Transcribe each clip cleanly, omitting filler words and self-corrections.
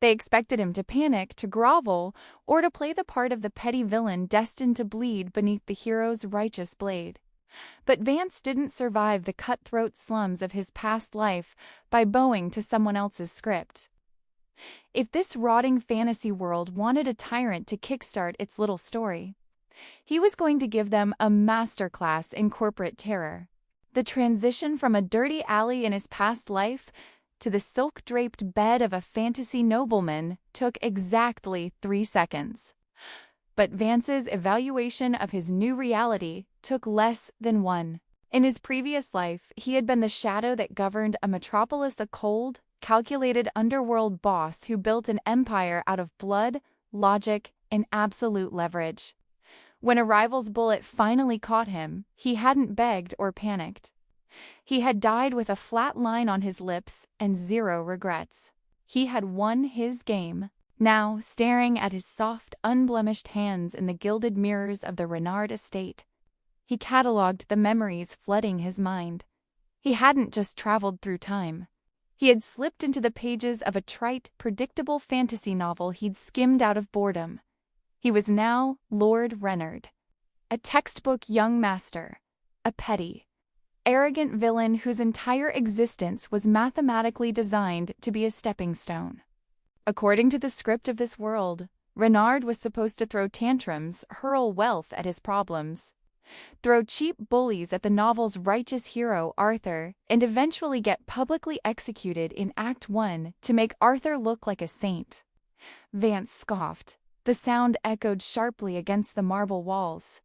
They expected him to panic, to grovel, or to play the part of the petty villain destined to bleed beneath the hero's righteous blade. But Vance didn't survive the cutthroat slums of his past life by bowing to someone else's script. If this rotting fantasy world wanted a tyrant to kickstart its little story, he was going to give them a masterclass in corporate terror. The transition from a dirty alley in his past life to the silk-draped bed of a fantasy nobleman took exactly 3 seconds. But Vance's evaluation of his new reality took less than 1. In his previous life, he had been the shadow that governed a metropolis, a cold, calculated underworld boss who built an empire out of blood, logic, and absolute leverage. When a rival's bullet finally caught him, he hadn't begged or panicked. He had died with a flat line on his lips and 0 regrets. He had won his game. Now, staring at his soft, unblemished hands in the gilded mirrors of the Renard estate, he catalogued the memories flooding his mind. He hadn't just traveled through time. He had slipped into the pages of a trite, predictable fantasy novel he'd skimmed out of boredom. He was now Lord Renard, a textbook young master, a petty, arrogant villain whose entire existence was mathematically designed to be a stepping stone. According to the script of this world, Renard was supposed to throw tantrums, hurl wealth at his problems, throw cheap bullies at the novel's righteous hero, Arthur, and eventually get publicly executed in Act 1 to make Arthur look like a saint. Vance scoffed. The sound echoed sharply against the marble walls.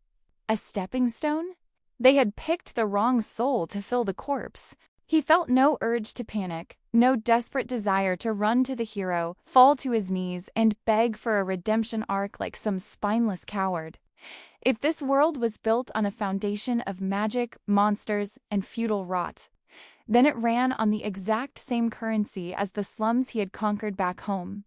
A stepping stone? They had picked the wrong soul to fill the corpse. He felt no urge to panic, no desperate desire to run to the hero, fall to his knees, and beg for a redemption arc like some spineless coward. If this world was built on a foundation of magic, monsters, and feudal rot, then it ran on the exact same currency as the slums he had conquered back home: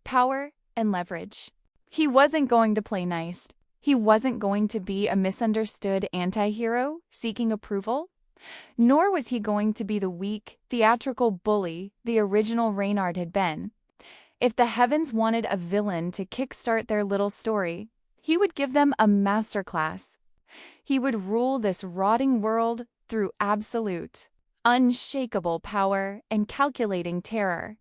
power and leverage. He wasn't going to play nice. He wasn't going to be a misunderstood anti-hero seeking approval. Nor was he going to be the weak, theatrical bully the original Reynard had been. If the heavens wanted a villain to kickstart their little story, he would give them a masterclass. He would rule this rotting world through absolute, unshakable power and calculating terror.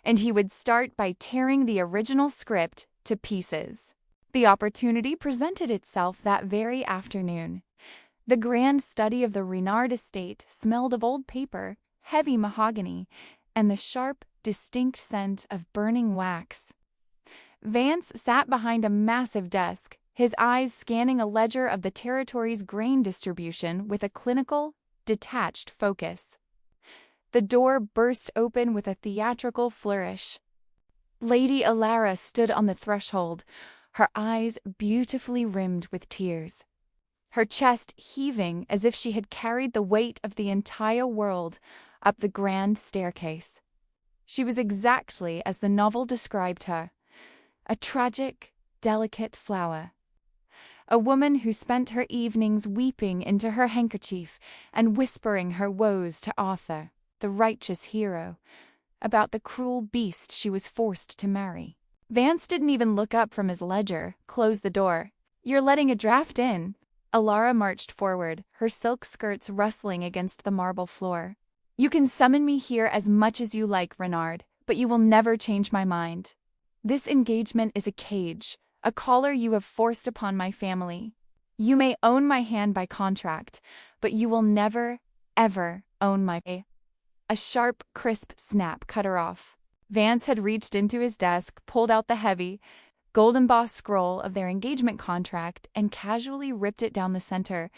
And he would start by tearing the original script to pieces. The opportunity presented itself that very afternoon. The grand study of the Renard estate smelled of old paper, heavy mahogany, and the sharp, distinct scent of burning wax. Vance sat behind a massive desk, his eyes scanning a ledger of the territory's grain distribution with a clinical, detached focus. The door burst open with a theatrical flourish. Lady Alara stood on the threshold, her eyes beautifully rimmed with tears, her chest heaving as if she had carried the weight of the entire world up the grand staircase. She was exactly as the novel described her, a tragic, delicate flower. A woman who spent her evenings weeping into her handkerchief and whispering her woes to Arthur, the righteous hero, about the cruel beast she was forced to marry. Vance didn't even look up from his ledger, close the door. "You're letting a draft in." Alara marched forward, her silk skirts rustling against the marble floor. "You can summon me here as much as you like, Renard, but you will never change my mind. This engagement is a cage, a collar you have forced upon my family. You may own my hand by contract, but you will never, ever own my..." A sharp, crisp snap cut her off. Vance had reached into his desk, pulled out the heavy, gold-embossed scroll of their engagement contract, and casually ripped it down the center.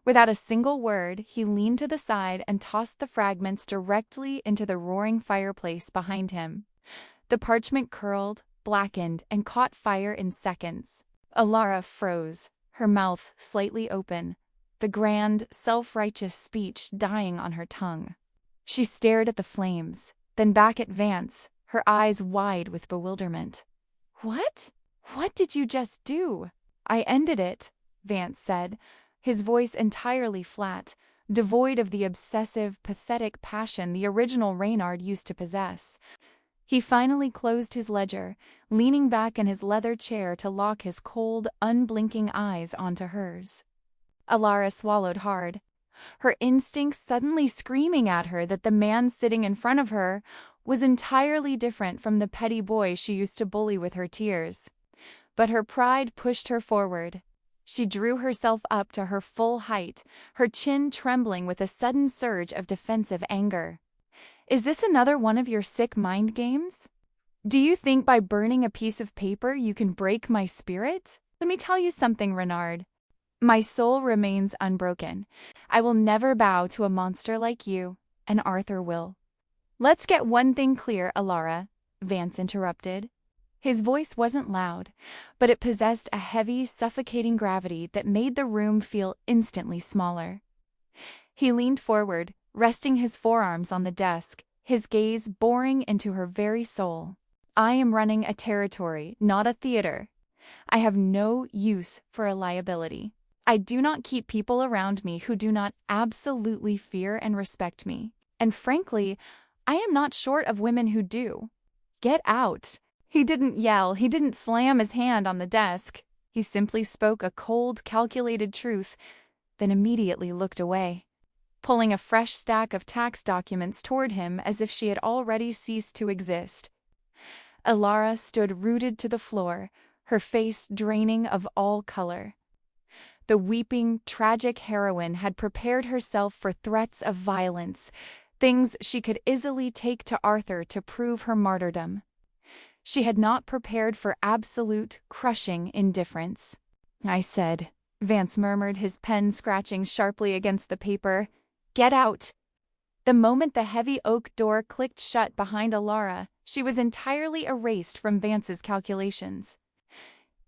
Without a single word, he leaned to the side and tossed the fragments directly into the roaring fireplace behind him. The parchment curled, blackened, and caught fire in seconds. Alara froze, her mouth slightly open, the grand, self-righteous speech dying on her tongue. She stared at the flames, then back at Vance, her eyes wide with bewilderment. "What? What did you just do?" "I ended it," Vance said, his voice entirely flat, devoid of the obsessive, pathetic passion the original Reynard used to possess. He finally closed his ledger, leaning back in his leather chair to lock his cold, unblinking eyes onto hers. Alara swallowed hard, her instincts suddenly screaming at her that the man sitting in front of her was entirely different from the petty boy she used to bully with her tears. But her pride pushed her forward. She drew herself up to her full height, her chin trembling with a sudden surge of defensive anger. Is this another one of your sick mind games? Do you think by burning a piece of paper you can break my spirit? Let me tell you something, Renard. My soul remains unbroken. I will never bow to a monster like you, and Arthur will. Let's get one thing clear, Alara, Vance interrupted. His voice wasn't loud, but it possessed a heavy, suffocating gravity that made the room feel instantly smaller. He leaned forward, resting his forearms on the desk, his gaze boring into her very soul. I am running a territory, not a theater. I have no use for a liability. I do not keep people around me who do not absolutely fear and respect me. And frankly, I am not short of women who do. Get out. He didn't yell, he didn't slam his hand on the desk. He simply spoke a cold, calculated truth, then immediately looked away, pulling a fresh stack of tax documents toward him as if she had already ceased to exist. Alara stood rooted to the floor, her face draining of all color. The weeping, tragic heroine had prepared herself for threats of violence, things she could easily take to Arthur to prove her martyrdom. She had not prepared for absolute, crushing indifference. I said, Vance murmured, his pen scratching sharply against the paper. Get out! The moment the heavy oak door clicked shut behind Alara, she was entirely erased from Vance's calculations.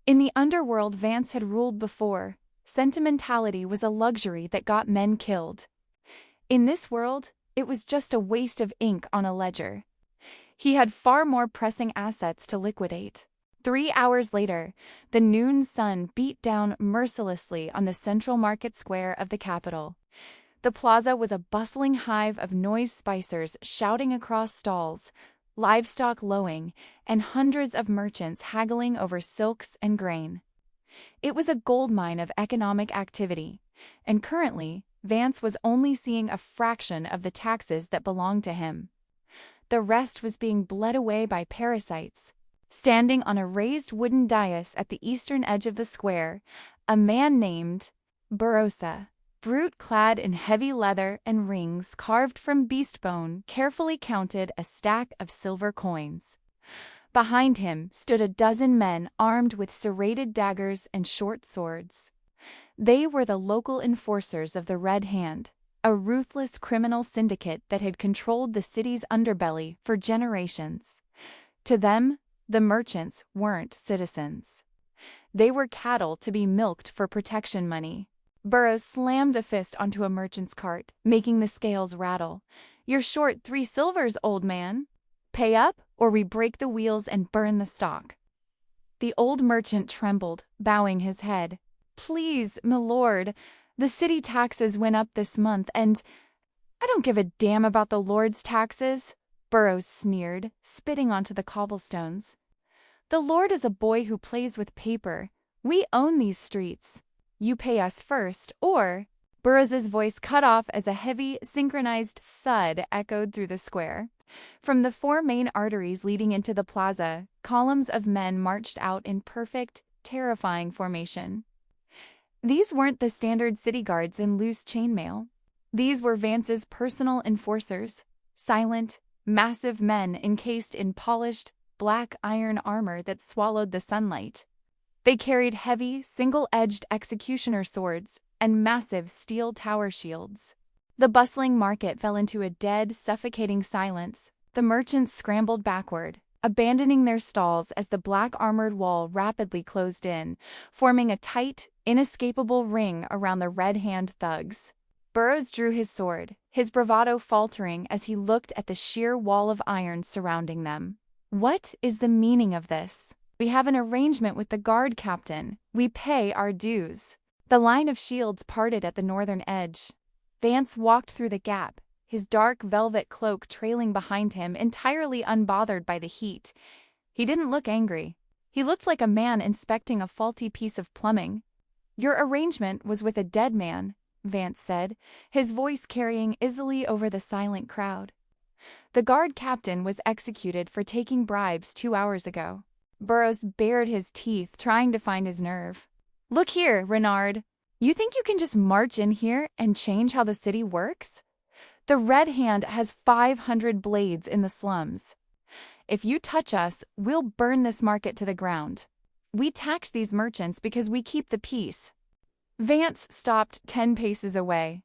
In the underworld Vance had ruled before, sentimentality was a luxury that got men killed. In this world, it was just a waste of ink on a ledger. He had far more pressing assets to liquidate. 3 hours later, the noon sun beat down mercilessly on the central market square of the capital. The plaza was a bustling hive of noise spicers shouting across stalls, livestock lowing, and hundreds of merchants haggling over silks and grain. It was a goldmine of economic activity, and currently, Vance was only seeing a fraction of the taxes that belonged to him. The rest was being bled away by parasites. Standing on a raised wooden dais at the eastern edge of the square, a man named Barossa, brute clad in heavy leather and rings carved from beast bone, carefully counted a stack of silver coins. Behind him stood a dozen men armed with serrated daggers and short swords. They were the local enforcers of the Red Hand, a ruthless criminal syndicate that had controlled the city's underbelly for generations. To them, the merchants weren't citizens. They were cattle to be milked for protection money. Burroughs slammed a fist onto a merchant's cart, making the scales rattle. You're short 3 silvers, old man. Pay up, or we break the wheels and burn the stock. The old merchant trembled, bowing his head. Please, milord, the city taxes went up this month, and I don't give a damn about the Lord's taxes, Burroughs sneered, spitting onto the cobblestones. The Lord is a boy who plays with paper. We own these streets. You pay us first, or... Burroughs's voice cut off as a heavy, synchronized thud echoed through the square. From the 4 main arteries leading into the plaza, columns of men marched out in perfect, terrifying formation. These weren't the standard city guards in loose chainmail. These were Vance's personal enforcers, silent, massive men encased in polished, black iron armor that swallowed the sunlight. They carried heavy, single-edged executioner swords and massive steel tower shields. The bustling market fell into a dead, suffocating silence. The merchants scrambled backward, abandoning their stalls as the black-armored wall rapidly closed in, forming a tight, inescapable ring around the Red Hand thugs. Burroughs drew his sword, his bravado faltering as he looked at the sheer wall of iron surrounding them. What is the meaning of this? We have an arrangement with the guard captain. We pay our dues. The line of shields parted at the northern edge. Vance walked through the gap, his dark velvet cloak trailing behind him, entirely unbothered by the heat. He didn't look angry. He looked like a man inspecting a faulty piece of plumbing. "Your arrangement was with a dead man," Vance said, his voice carrying easily over the silent crowd. "The guard captain was executed for taking bribes 2 hours ago." Burroughs bared his teeth, trying to find his nerve. "Look here, Renard. You think you can just march in here and change how the city works? The Red Hand has 500 blades in the slums. If you touch us, we'll burn this market to the ground. We tax these merchants because we keep the peace." Vance stopped 10 paces away.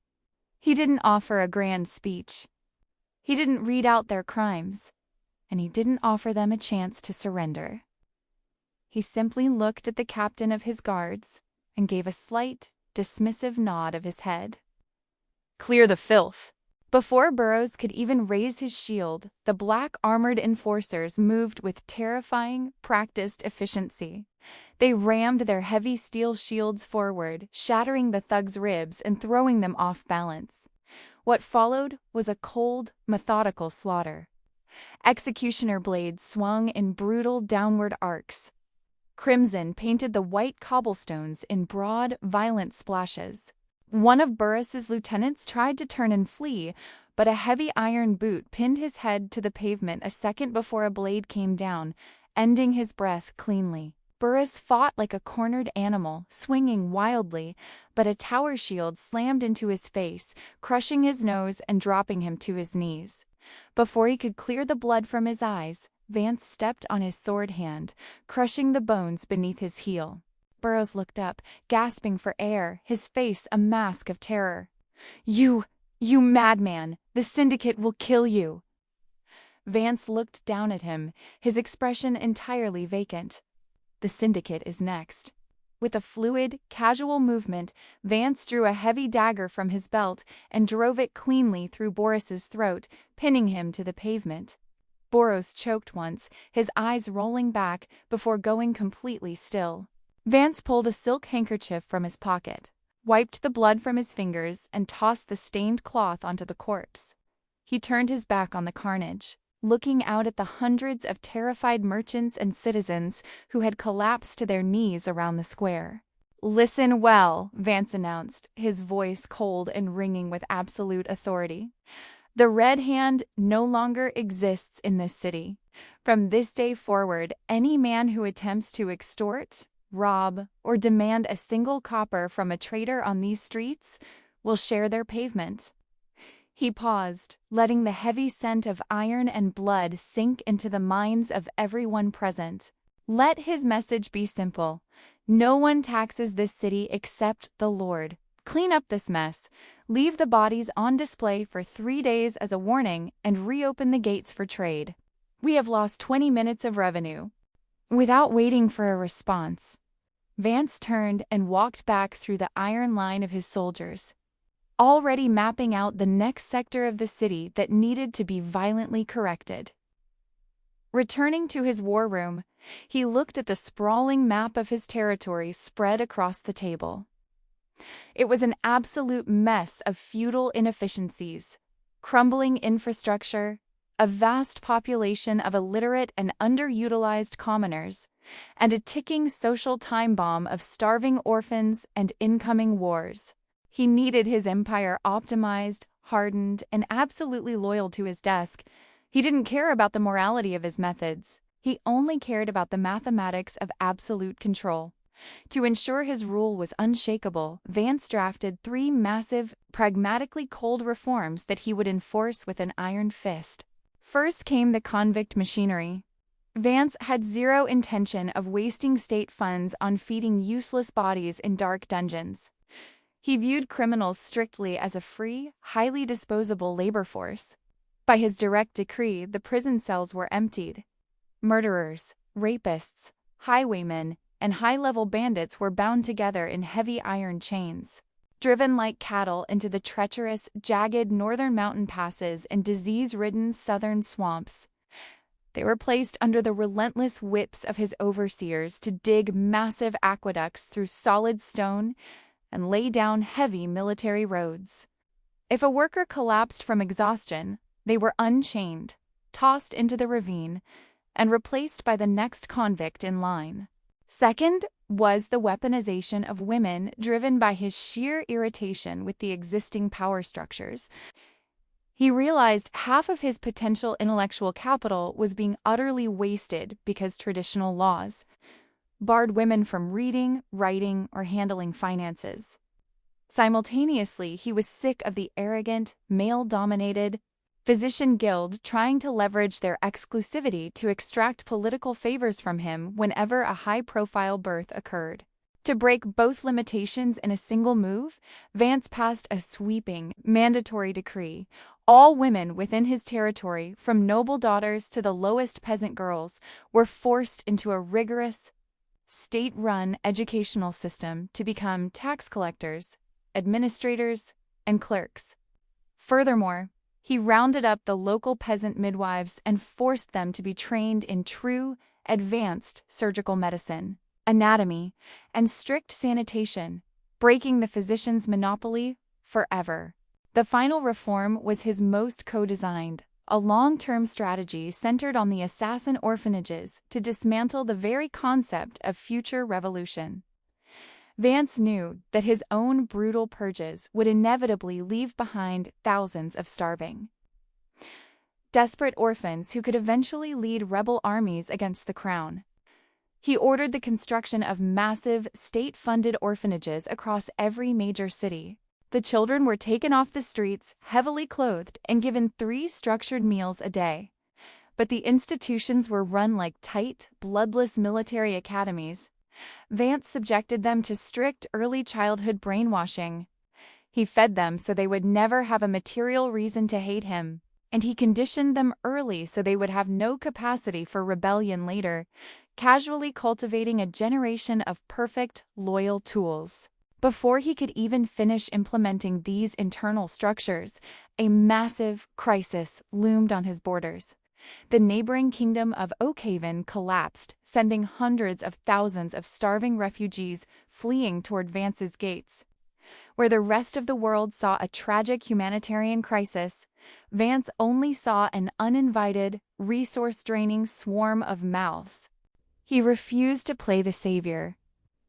He didn't offer a grand speech. He didn't read out their crimes, and he didn't offer them a chance to surrender. He simply looked at the captain of his guards and gave a slight, dismissive nod of his head. "Clear the filth." Before Burroughs could even raise his shield, the black armored enforcers moved with terrifying, practiced efficiency. They rammed their heavy steel shields forward, shattering the thug's ribs and throwing them off balance. What followed was a cold, methodical slaughter. Executioner blades swung in brutal downward arcs. Crimson painted the white cobblestones in broad, violent splashes. One of Burroughs's lieutenants tried to turn and flee, but a heavy iron boot pinned his head to the pavement a second before a blade came down, ending his breath cleanly. Burroughs fought like a cornered animal, swinging wildly, but a tower shield slammed into his face, crushing his nose and dropping him to his knees. Before he could clear the blood from his eyes, Vance stepped on his sword hand, crushing the bones beneath his heel. Burroughs looked up, gasping for air, his face a mask of terror. You madman! The Syndicate will kill you!" Vance looked down at him, his expression entirely vacant. "The Syndicate is next." With a fluid, casual movement, Vance drew a heavy dagger from his belt and drove it cleanly through Boris's throat, pinning him to the pavement. Burroughs choked once, his eyes rolling back before going completely still. Vance pulled a silk handkerchief from his pocket, wiped the blood from his fingers, and tossed the stained cloth onto the corpse. He turned his back on the carnage, looking out at the hundreds of terrified merchants and citizens who had collapsed to their knees around the square. "Listen well," Vance announced, his voice cold and ringing with absolute authority. "The Red Hand no longer exists in this city. From this day forward, any man who attempts to extort, rob, or demand a single copper from a trader on these streets will share their pavement." He paused, letting the heavy scent of iron and blood sink into the minds of everyone present. Let his message be simple. No one taxes this city except the Lord. Clean up this mess, leave the bodies on display for 3 days as a warning, and reopen the gates for trade. We have lost 20 minutes of revenue. Without waiting for a response, Vance turned and walked back through the iron line of his soldiers, already mapping out the next sector of the city that needed to be violently corrected. Returning to his war room, he looked at the sprawling map of his territory spread across the table. It was an absolute mess of feudal inefficiencies, crumbling infrastructure, a vast population of illiterate and underutilized commoners, and a ticking social time bomb of starving orphans and incoming wars. He needed his empire optimized, hardened, and absolutely loyal to his desk. He didn't care about the morality of his methods. He only cared about the mathematics of absolute control. To ensure his rule was unshakable, Vance drafted 3 massive, pragmatically cold reforms that he would enforce with an iron fist. First came the convict machinery. Vance had zero intention of wasting state funds on feeding useless bodies in dark dungeons. He viewed criminals strictly as a free, highly disposable labor force. By his direct decree, the prison cells were emptied. Murderers, rapists, highwaymen, and high-level bandits were bound together in heavy iron chains, driven like cattle into the treacherous, jagged northern mountain passes and disease-ridden southern swamps. They were placed under the relentless whips of his overseers to dig massive aqueducts through solid stone and lay down heavy military roads. If a worker collapsed from exhaustion, they were unchained, tossed into the ravine, and replaced by the next convict in line. Second was the weaponization of women, driven by his sheer irritation with the existing power structures. He realized half of his potential intellectual capital was being utterly wasted because traditional laws barred women from reading, writing, or handling finances. Simultaneously, he was sick of the arrogant, male-dominated physician guild trying to leverage their exclusivity to extract political favors from him whenever a high-profile birth occurred. To break both limitations in a single move, Vance passed a sweeping, mandatory decree. All women within his territory, from noble daughters to the lowest peasant girls, were forced into a rigorous, state-run educational system to become tax collectors, administrators, and clerks. Furthermore, he rounded up the local peasant midwives and forced them to be trained in true, advanced surgical medicine, anatomy, and strict sanitation, breaking the physician's monopoly forever. The final reform was his most co-designed, a long-term strategy centered on the assassin orphanages to dismantle the very concept of future revolution. Vance knew that his own brutal purges would inevitably leave behind thousands of starving, desperate orphans who could eventually lead rebel armies against the crown. He ordered the construction of massive, state-funded orphanages across every major city. The children were taken off the streets, heavily clothed, and given 3 structured meals a day. But the institutions were run like tight, bloodless military academies. Vance subjected them to strict early childhood brainwashing. He fed them so they would never have a material reason to hate him, and he conditioned them early so they would have no capacity for rebellion later, casually cultivating a generation of perfect, loyal tools. Before he could even finish implementing these internal structures, a massive crisis loomed on his borders. The neighboring kingdom of Oakhaven collapsed, sending hundreds of thousands of starving refugees fleeing toward Vance's gates. Where the rest of the world saw a tragic humanitarian crisis, Vance only saw an uninvited, resource-draining swarm of mouths. He refused to play the savior.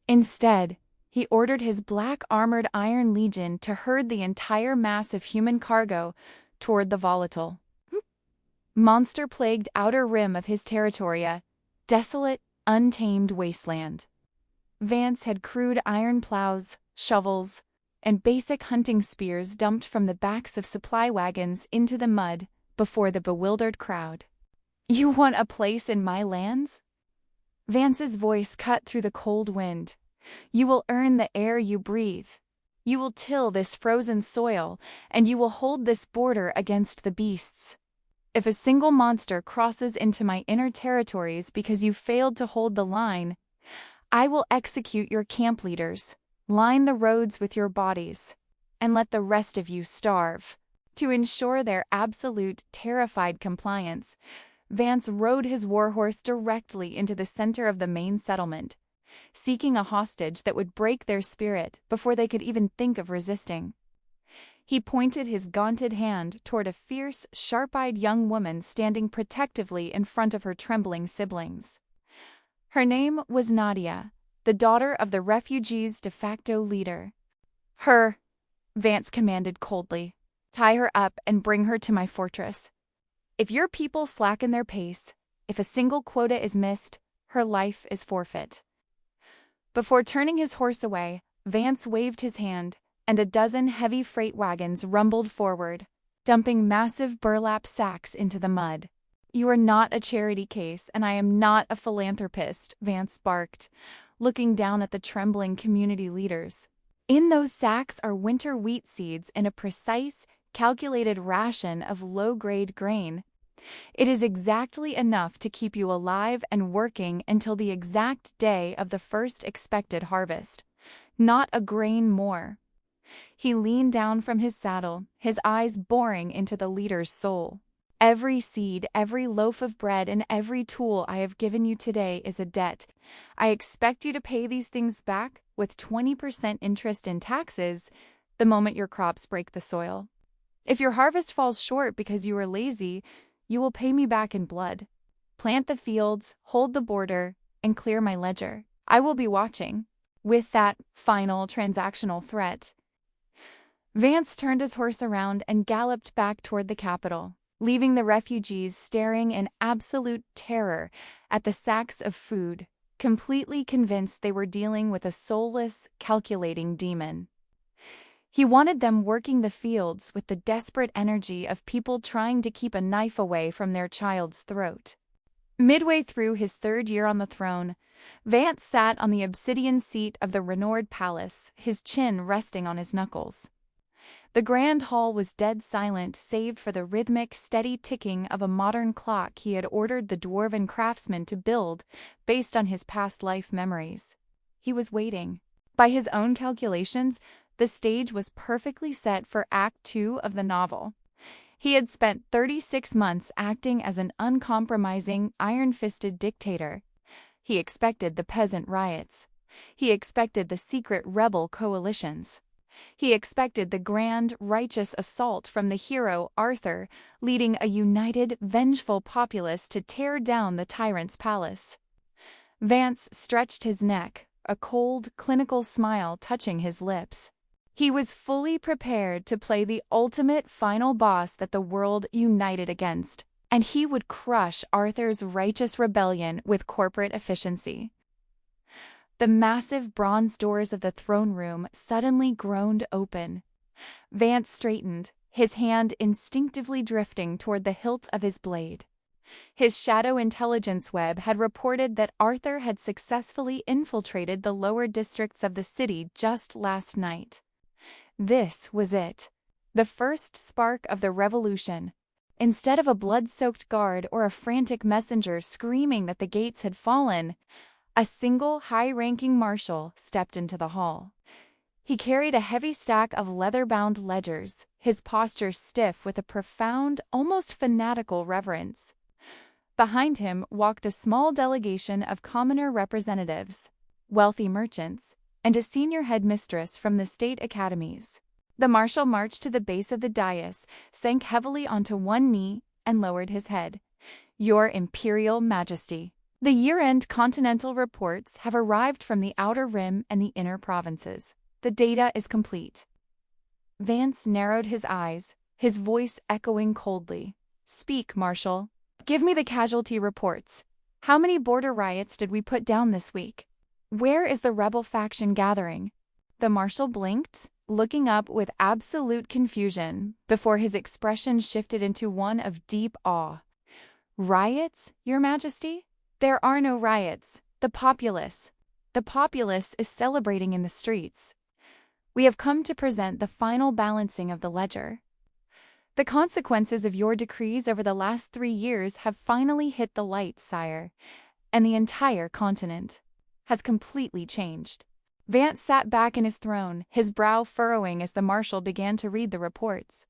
Instead, he ordered his black armored Iron Legion to herd the entire mass of human cargo toward the volatile, monster-plagued outer rim of his territory, a desolate, untamed wasteland. Vance had crude iron plows, shovels, and basic hunting spears dumped from the backs of supply wagons into the mud before the bewildered crowd. "You want a place in my lands?" Vance's voice cut through the cold wind. "You will earn the air you breathe. You will till this frozen soil, and you will hold this border against the beasts. If a single monster crosses into my inner territories because you failed to hold the line, I will execute your camp leaders, line the roads with your bodies, and let the rest of you starve." To ensure their absolute, terrified compliance, Vance rode his warhorse directly into the center of the main settlement, seeking a hostage that would break their spirit before they could even think of resisting. He pointed his gaunted hand toward a fierce, sharp-eyed young woman standing protectively in front of her trembling siblings. Her name was Nadia, the daughter of the refugees' de facto leader. "Her," Vance commanded coldly. "Tie her up and bring her to my fortress. If your people slacken their pace, if a single quota is missed, her life is forfeit." Before turning his horse away, Vance waved his hand, and a dozen heavy freight wagons rumbled forward, dumping massive burlap sacks into the mud. "You are not a charity case, and I am not a philanthropist," Vance barked, looking down at the trembling community leaders. "In those sacks are winter wheat seeds and a precise, calculated ration of low-grade grain. It is exactly enough to keep you alive and working until the exact day of the first expected harvest. Not a grain more." He leaned down from his saddle, his eyes boring into the leader's soul. "Every seed, every loaf of bread, and every tool I have given you today is a debt. I expect you to pay these things back with 20% interest in taxes the moment your crops break the soil. If your harvest falls short because you are lazy, you will pay me back in blood. Plant the fields, hold the border, and clear my ledger. I will be watching." With that final transactional threat, Vance turned his horse around and galloped back toward the capital, leaving the refugees staring in absolute terror at the sacks of food, completely convinced they were dealing with a soulless, calculating demon. He wanted them working the fields with the desperate energy of people trying to keep a knife away from their child's throat. Midway through his 3rd year on the throne, Vance sat on the obsidian seat of the Renaud Palace, his chin resting on his knuckles. The grand hall was dead silent save for the rhythmic, steady ticking of a modern clock he had ordered the dwarven craftsman to build based on his past life memories. He was waiting. By his own calculations, the stage was perfectly set for Act 2 of the novel. He had spent 36 months acting as an uncompromising, iron-fisted dictator. He expected the peasant riots. He expected the secret rebel coalitions. He expected the grand, righteous assault from the hero Arthur, leading a united, vengeful populace to tear down the tyrant's palace. Vance stretched his neck, a cold, clinical smile touching his lips. He was fully prepared to play the ultimate final boss that the world united against, and he would crush Arthur's righteous rebellion with corporate efficiency. The massive bronze doors of the throne room suddenly groaned open. Vance straightened, his hand instinctively drifting toward the hilt of his blade. His shadow intelligence web had reported that Arthur had successfully infiltrated the lower districts of the city just last night. This was it, the first spark of the revolution. Instead of a blood-soaked guard or a frantic messenger screaming that the gates had fallen, a single high-ranking marshal stepped into the hall. He carried a heavy stack of leather-bound ledgers, his posture stiff with a profound, almost fanatical reverence. Behind him walked a small delegation of commoner representatives, wealthy merchants, and a senior headmistress from the state academies. The marshal marched to the base of the dais, sank heavily onto one knee, and lowered his head. "Your Imperial Majesty, the year-end continental reports have arrived from the Outer Rim and the inner provinces. The data is complete." Vance narrowed his eyes, his voice echoing coldly. "Speak, Marshal. Give me the casualty reports. How many border riots did we put down this week? Where is the rebel faction gathering?" The marshal blinked, looking up with absolute confusion, before his expression shifted into one of deep awe. "Riots, Your Majesty? There are no riots. The populace is celebrating in the streets. We have come to present the final balancing of the ledger. The consequences of your decrees over the last 3 years have finally hit the light, sire, and the entire continent has completely changed." Vance sat back in his throne, his brow furrowing as the marshal began to read the reports.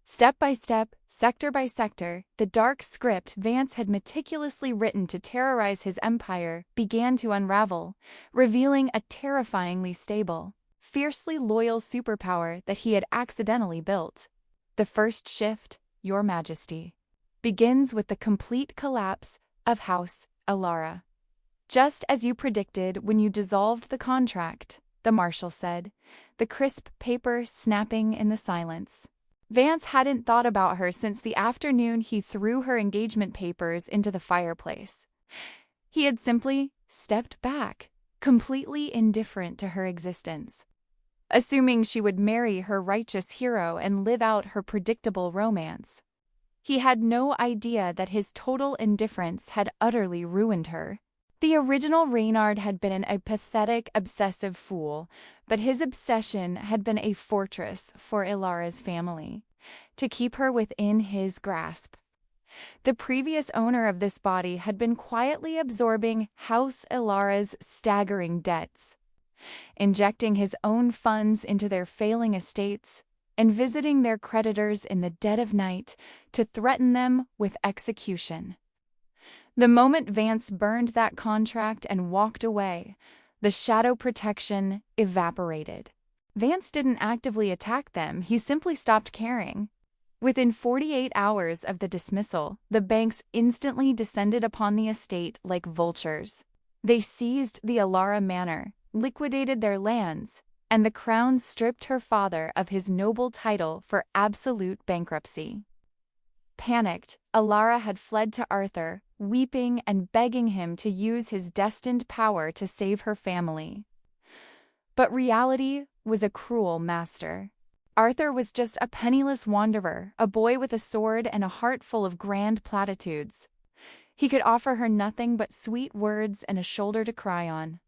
Step by step, sector by sector, the dark script Vance had meticulously written to terrorize his empire began to unravel, revealing a terrifyingly stable, fiercely loyal superpower that he had accidentally built. The first shift, Your Majesty, begins with the complete collapse of House Elara. "Just as you predicted when you dissolved the contract," the marshal said, the crisp paper snapping in the silence. Vance hadn't thought about her since the afternoon he threw her engagement papers into the fireplace. He had simply stepped back, completely indifferent to her existence, assuming she would marry her righteous hero and live out her predictable romance. He had no idea that his total indifference had utterly ruined her. The original Reynard had been a pathetic, obsessive fool, but his obsession had been a fortress for Elara's family, to keep her within his grasp. The previous owner of this body had been quietly absorbing House Elara's staggering debts, injecting his own funds into their failing estates, and visiting their creditors in the dead of night to threaten them with execution. The moment Vance burned that contract and walked away, the shadow protection evaporated. Vance didn't actively attack them, he simply stopped caring. Within 48 hours of the dismissal, the banks instantly descended upon the estate like vultures. They seized the Alara manor, liquidated their lands, and the crown stripped her father of his noble title for absolute bankruptcy. Panicked, Alara had fled to Arthur, weeping and begging him to use his destined power to save her family. But reality was a cruel master. Arthur was just a penniless wanderer, a boy with a sword and a heart full of grand platitudes. He could offer her nothing but sweet words and a shoulder to cry on.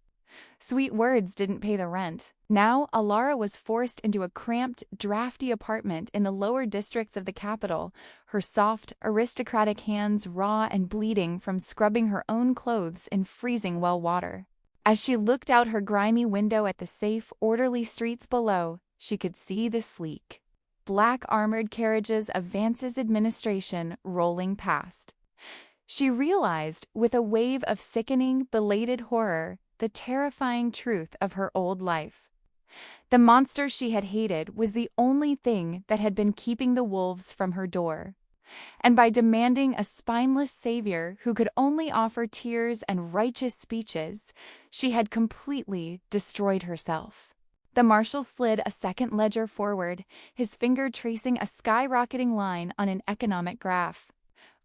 Sweet words didn't pay the rent. Now, Alara was forced into a cramped, drafty apartment in the lower districts of the capital, her soft, aristocratic hands raw and bleeding from scrubbing her own clothes in freezing well water. As she looked out her grimy window at the safe, orderly streets below, she could see the sleek, black armored carriages of Vance's administration rolling past. She realized, with a wave of sickening, belated horror, the terrifying truth of her old life. The monster she had hated was the only thing that had been keeping the wolves from her door. And by demanding a spineless savior who could only offer tears and righteous speeches, she had completely destroyed herself. The marshal slid a second ledger forward, his finger tracing a skyrocketing line on an economic graph.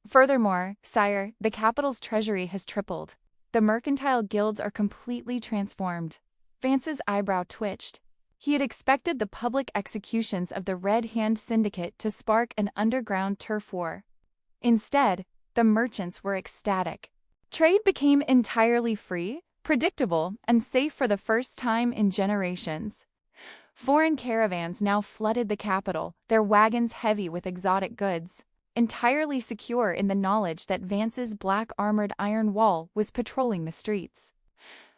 Furthermore, sire, the capital's treasury has tripled. The mercantile guilds are completely transformed. Vance's eyebrow twitched. He had expected the public executions of the Red Hand Syndicate to spark an underground turf war. Instead, the merchants were ecstatic. Trade became entirely free, predictable, and safe for the first time in generations. Foreign caravans now flooded the capital, their wagons heavy with exotic goods, entirely secure in the knowledge that Vance's black-armored iron wall was patrolling the streets.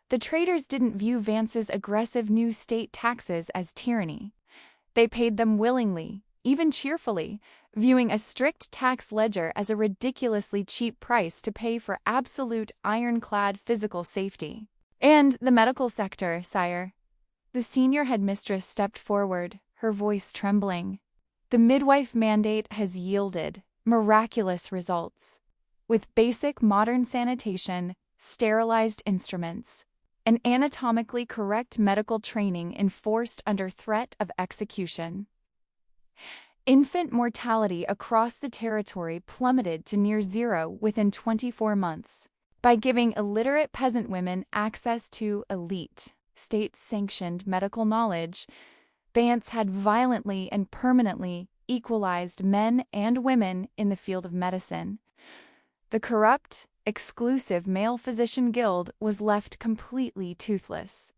The traders didn't view Vance's aggressive new state taxes as tyranny. They paid them willingly, even cheerfully, viewing a strict tax ledger as a ridiculously cheap price to pay for absolute ironclad physical safety. And the medical sector, sire. The senior headmistress stepped forward, her voice trembling. The midwife mandate has yielded miraculous results. With basic modern sanitation, sterilized instruments, and anatomically correct medical training enforced under threat of execution. Infant mortality across the territory plummeted to near zero within 24 months. By giving illiterate peasant women access to elite, state-sanctioned medical knowledge, Vance had violently and permanently equalized men and women in the field of medicine. The corrupt, exclusive male physician guild was left completely toothless.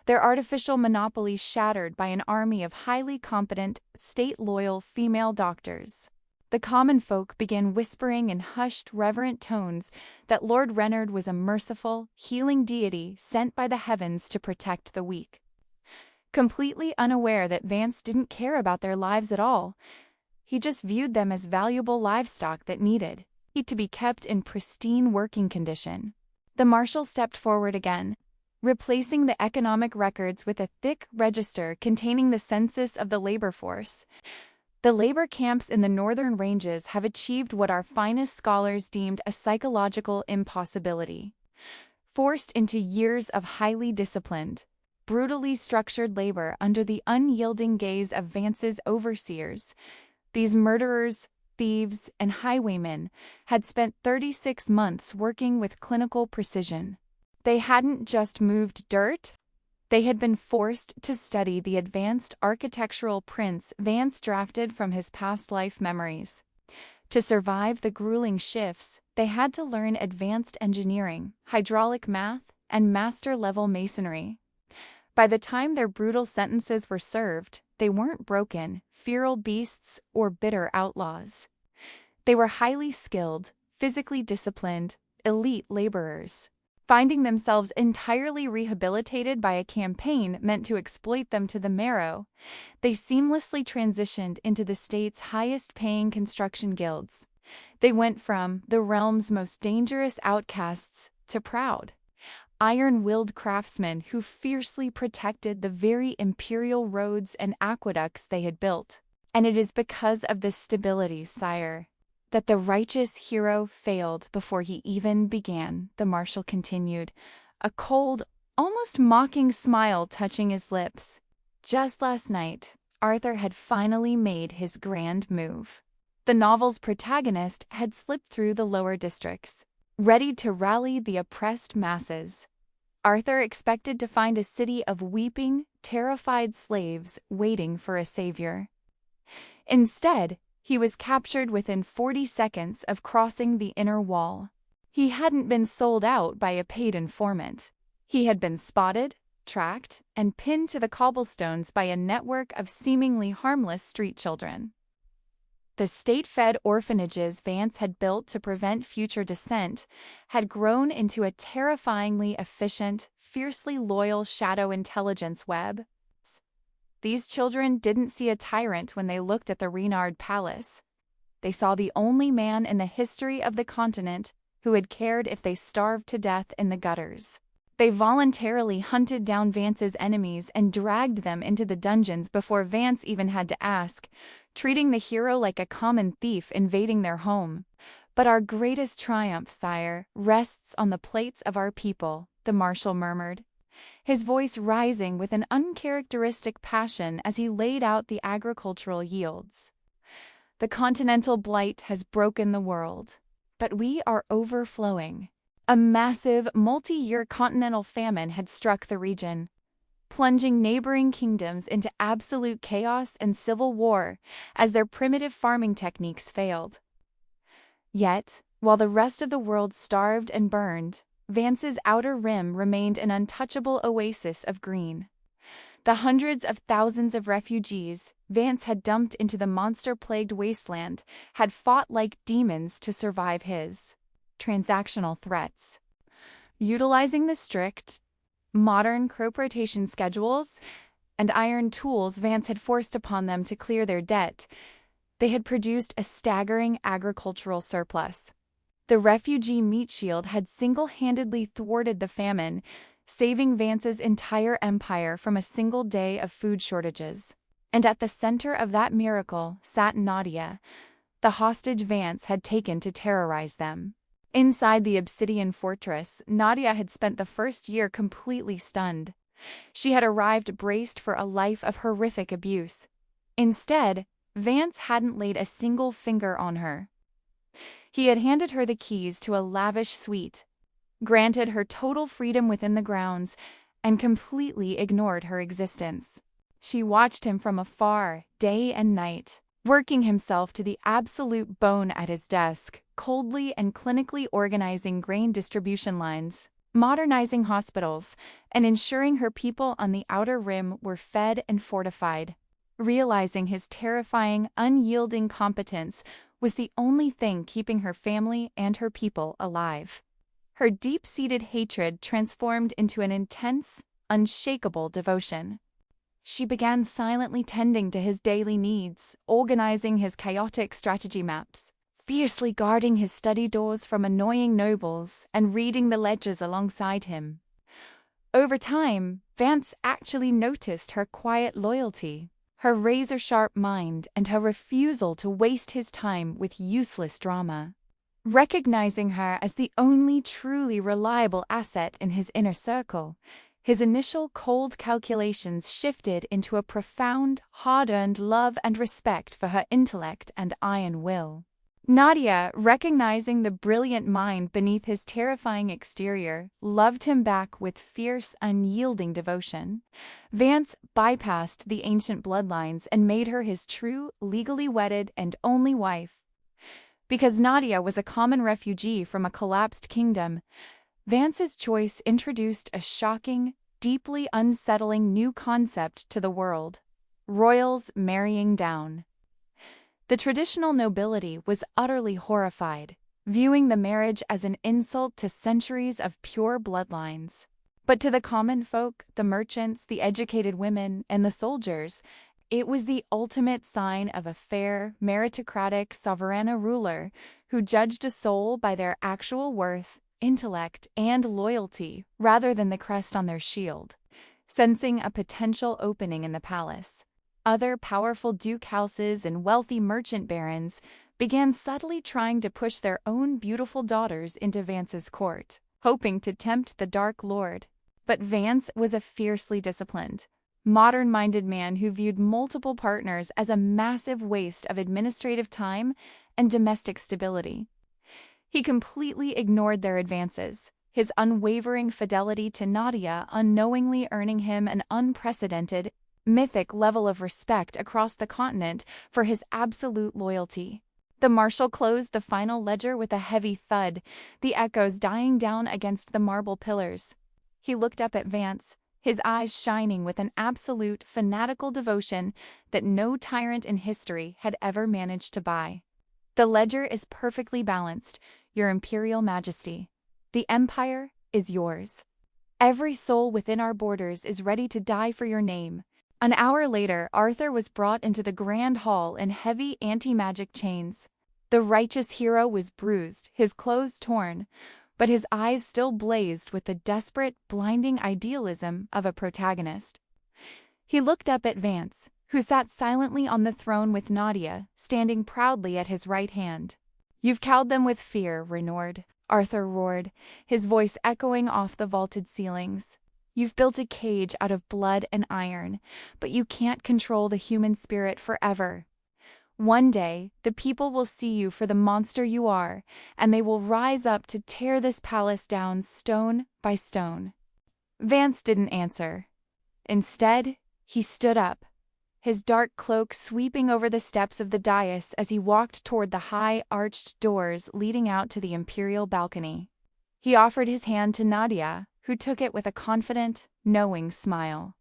Their artificial monopoly shattered by an army of highly competent, state-loyal female doctors. The common folk began whispering in hushed, reverent tones that Lord Reynard was a merciful, healing deity sent by the heavens to protect the weak. Completely unaware that Vance didn't care about their lives at all, he just viewed them as valuable livestock that needed to be kept in pristine working condition. The marshal stepped forward again, replacing the economic records with a thick register containing the census of the labor force. The labor camps in the northern ranges have achieved what our finest scholars deemed a psychological impossibility. Forced into years of highly disciplined, brutally structured labor under the unyielding gaze of Vance's overseers, these murderers, thieves, and highwaymen had spent 36 months working with clinical precision. They hadn't just moved dirt. They had been forced to study the advanced architectural prints Vance drafted from his past life memories. To survive the grueling shifts, they had to learn advanced engineering, hydraulic math, and master-level masonry. By the time their brutal sentences were served, they weren't broken, feral beasts or bitter outlaws. They were highly skilled, physically disciplined, elite laborers. Finding themselves entirely rehabilitated by a campaign meant to exploit them to the marrow, they seamlessly transitioned into the state's highest-paying construction guilds. They went from the realm's most dangerous outcasts to proud, iron-willed craftsmen who fiercely protected the very imperial roads and aqueducts they had built. And it is because of this stability, sire, that the righteous hero failed before he even began, the marshal continued, a cold, almost mocking smile touching his lips. Just last night, Arthur had finally made his grand move. The novel's protagonist had slipped through the lower districts, ready to rally the oppressed masses. Arthur expected to find a city of weeping, terrified slaves waiting for a savior. Instead, he was captured within 40 seconds of crossing the inner wall. He hadn't been sold out by a paid informant. He had been spotted, tracked, and pinned to the cobblestones by a network of seemingly harmless street children. The state-fed orphanages Vance had built to prevent future dissent had grown into a terrifyingly efficient, fiercely loyal shadow intelligence web. These children didn't see a tyrant when they looked at the Reynard Palace. They saw the only man in the history of the continent who had cared if they starved to death in the gutters. They voluntarily hunted down Vance's enemies and dragged them into the dungeons before Vance even had to ask, treating the hero like a common thief invading their home. But our greatest triumph, sire, rests on the plates of our people, the marshal murmured, his voice rising with an uncharacteristic passion as he laid out the agricultural yields. The continental blight has broken the world, but we are overflowing. A massive, multi-year continental famine had struck the region, plunging neighboring kingdoms into absolute chaos and civil war as their primitive farming techniques failed. Yet, while the rest of the world starved and burned, Vance's outer rim remained an untouchable oasis of green. The hundreds of thousands of refugees Vance had dumped into the monster-plagued wasteland had fought like demons to survive his transactional threats. Utilizing the strict, modern crop rotation schedules and iron tools Vance had forced upon them to clear their debt, they had produced a staggering agricultural surplus. The refugee meat shield had single-handedly thwarted the famine, saving Vance's entire empire from a single day of food shortages. And at the center of that miracle sat Nadia, the hostage Vance had taken to terrorize them. Inside the obsidian fortress, Nadia had spent the first year completely stunned. She had arrived braced for a life of horrific abuse. Instead, Vance hadn't laid a single finger on her. He had handed her the keys to a lavish suite, granted her total freedom within the grounds, and completely ignored her existence. She watched him from afar, day and night, working himself to the absolute bone at his desk, coldly and clinically organizing grain distribution lines, modernizing hospitals, and ensuring her people on the outer rim were fed and fortified. Realizing his terrifying, unyielding competence was the only thing keeping her family and her people alive. Her deep-seated hatred transformed into an intense, unshakable devotion. She began silently tending to his daily needs, organizing his chaotic strategy maps, fiercely guarding his study doors from annoying nobles, and reading the ledgers alongside him. Over time, Vance actually noticed her quiet loyalty, her razor-sharp mind, and her refusal to waste his time with useless drama. Recognizing her as the only truly reliable asset in his inner circle, his initial cold calculations shifted into a profound, hard-earned love and respect for her intellect and iron will. Nadia, recognizing the brilliant mind beneath his terrifying exterior, loved him back with fierce, unyielding devotion. Vance bypassed the ancient bloodlines and made her his true, legally wedded and only wife. Because Nadia was a common refugee from a collapsed kingdom, Vance's choice introduced a shocking, deeply unsettling new concept to the world: royals marrying down. The traditional nobility was utterly horrified, viewing the marriage as an insult to centuries of pure bloodlines. But to the common folk, the merchants, the educated women, and the soldiers, it was the ultimate sign of a fair, meritocratic, sovereign ruler who judged a soul by their actual worth, intellect, and loyalty, rather than the crest on their shield. Sensing a potential opening in the palace, Other powerful duke houses and wealthy merchant barons began subtly trying to push their own beautiful daughters into Vance's court, hoping to tempt the Dark Lord. But Vance was a fiercely disciplined, modern-minded man who viewed multiple partners as a massive waste of administrative time and domestic stability. He completely ignored their advances, his unwavering fidelity to Nadia unknowingly earning him an unprecedented, mythic level of respect across the continent for his absolute loyalty. The marshal closed the final ledger with a heavy thud, the echoes dying down against the marble pillars. He looked up at Vance, his eyes shining with an absolute, fanatical devotion that no tyrant in history had ever managed to buy. The ledger is perfectly balanced, Your Imperial Majesty. The Empire is yours. Every soul within our borders is ready to die for your name. An hour later, Arthur was brought into the Grand Hall in heavy anti-magic chains. The righteous hero was bruised, his clothes torn, but his eyes still blazed with the desperate, blinding idealism of a protagonist. He looked up at Vance, who sat silently on the throne with Nadia, standing proudly at his right hand. "You've cowed them with fear, Reynard," Arthur roared, his voice echoing off the vaulted ceilings. "You've built a cage out of blood and iron, but you can't control the human spirit forever. One day, the people will see you for the monster you are, and they will rise up to tear this palace down stone by stone." Vance didn't answer. Instead, he stood up, his dark cloak sweeping over the steps of the dais as he walked toward the high, arched doors leading out to the imperial balcony. He offered his hand to Nadia, who took it with a confident, knowing smile.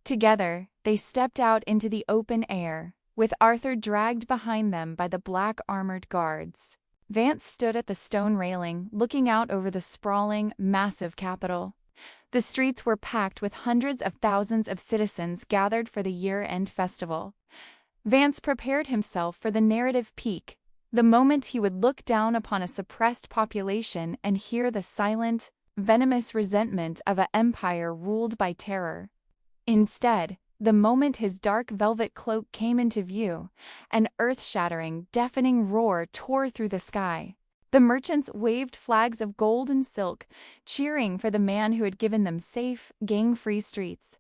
Together, they stepped out into the open air, with Arthur dragged behind them by the black-armored guards. Vance stood at the stone railing, looking out over the sprawling, massive capital. The streets were packed with hundreds of thousands of citizens gathered for the year-end festival. Vance prepared himself for the narrative peak, the moment he would look down upon a suppressed population and hear the silent, venomous resentment of an empire ruled by terror. Instead, the moment his dark velvet cloak came into view, an earth-shattering, deafening roar tore through the sky. The merchants waved flags of gold and silk, cheering for the man who had given them safe, gang-free streets.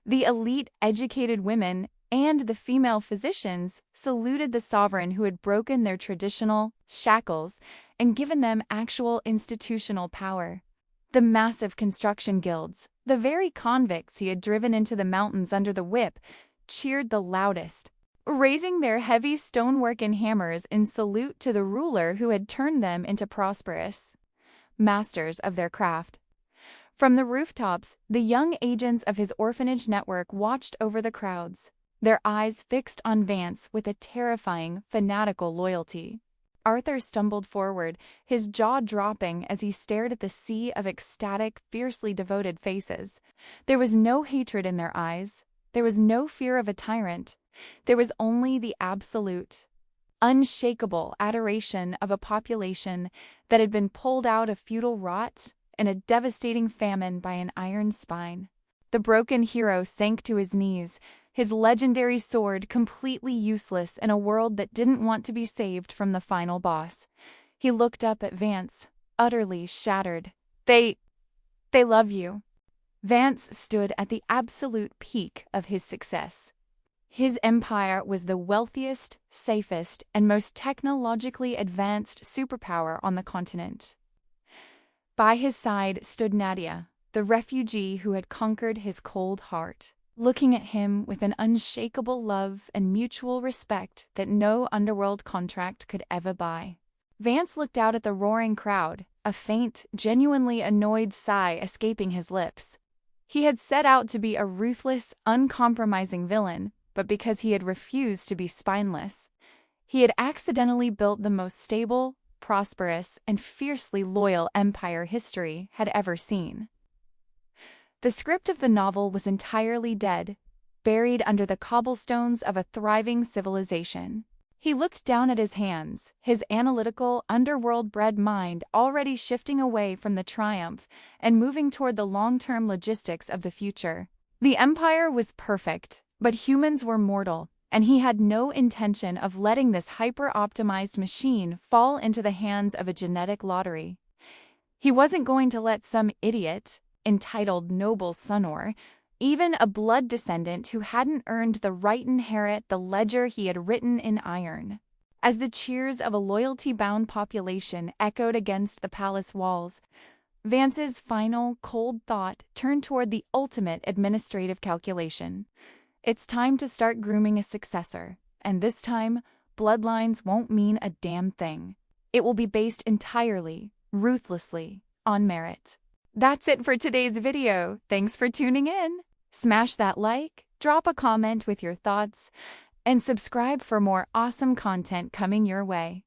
The elite, educated women and the female physicians saluted the sovereign who had broken their traditional shackles and given them actual institutional power. The massive construction guilds, the very convicts he had driven into the mountains under the whip, cheered the loudest, raising their heavy stonework and hammers in salute to the ruler who had turned them into prosperous masters of their craft. From the rooftops, the young agents of his orphanage network watched over the crowds, their eyes fixed on Vance with a terrifying, fanatical loyalty. Arthur stumbled forward, his jaw dropping as he stared at the sea of ecstatic, fiercely devoted faces. There was no hatred in their eyes. There was no fear of a tyrant. There was only the absolute, unshakable adoration of a population that had been pulled out of feudal rot and a devastating famine by an iron spine. The broken hero sank to his knees, his legendary sword completely useless in a world that didn't want to be saved from the final boss. He looked up at Vance, utterly shattered. They love you." Vance stood at the absolute peak of his success. His empire was the wealthiest, safest, and most technologically advanced superpower on the continent. By his side stood Nadia, the refugee who had conquered his cold heart, looking at him with an unshakable love and mutual respect that no underworld contract could ever buy. Vance looked out at the roaring crowd, a faint, genuinely annoyed sigh escaping his lips. He had set out to be a ruthless, uncompromising villain, but because he had refused to be spineless, he had accidentally built the most stable, prosperous, and fiercely loyal empire history had ever seen. The script of the novel was entirely dead, buried under the cobblestones of a thriving civilization. He looked down at his hands, his analytical, underworld-bred mind already shifting away from the triumph and moving toward the long-term logistics of the future. The Empire was perfect, but humans were mortal, and he had no intention of letting this hyper-optimized machine fall into the hands of a genetic lottery. He wasn't going to let some idiot, entitled Noble Sunor, even a blood descendant who hadn't earned the right inherit the ledger he had written in iron. As the cheers of a loyalty-bound population echoed against the palace walls, Vance's final, cold thought turned toward the ultimate administrative calculation. It's time to start grooming a successor, and this time, bloodlines won't mean a damn thing. It will be based entirely, ruthlessly, on merit. That's it for today's video. Thanks for tuning in. Smash that like, drop a comment with your thoughts, and subscribe for more awesome content coming your way.